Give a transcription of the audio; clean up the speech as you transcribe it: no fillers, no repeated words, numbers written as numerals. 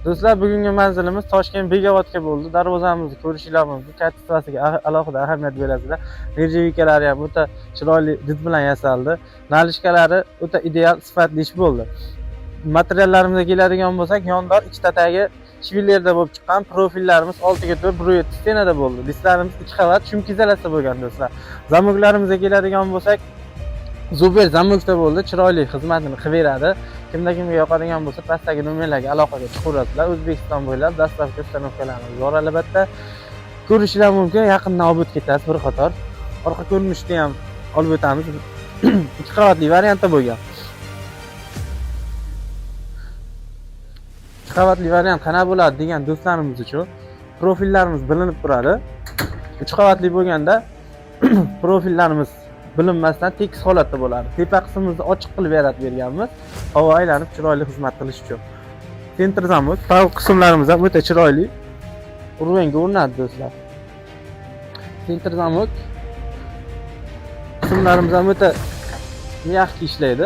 Do'stlar, bugungi manzilimiz Toshkent Begovodka bo'ldi. Darvozamizni ko'rishinglar mumkin. Kattasiga alohida ahamiyat berasizlar. Nержавейкалari ham o'ta chiroyli did bilan yasaldi. Nalishkalari o'ta ideal sifatli ish bo'ldi. Materiallarimizga keladigan bo'lsak, yondor ikkita tagi shvillerda bo'lib chiqqan, profillarimiz 6x4 170 stenada bo'ldi. Listlarimiz 2 qavat chumki zalasi bo'lgan do'stlar. Zamoklarimizga keladigan bo'lsak, Zuber zamokda bo'ldi, chiroyli xizmatini qilib beradi. Kimga yoqadigan bo'lsa, pastdagi nomerlarga aloqaga chiqaverasizlar. O'zbekiston bo'ylab dastlabki ustanovkalarimiz bor albatta. Ko'rishinglar mumkin, yaqindan olib ketasiz bir qator. Orqa ko'rinishni ham olib o'tamiz. 2 qavatli variantda bo'lgan. 2 qavatli variant qanaqa bo'ladi degan do'stlarimiz uchun profillarimiz bilinib turadi. 3 qavatli bo'lganda profillarimiz bilinmasdan tekis holatda bo'ladi. Tepa qismimizni ochiq qilib yaratib berganmiz. Havo aylanib chiroyli xizmat qilish uchun. Sentr zamok, pal qismlarimiz ham o'ta chiroyli. Urvanga o'rnadi do'stlar. Sentr zamok qismlarimiz ham o'ta yaxshi ishlaydi.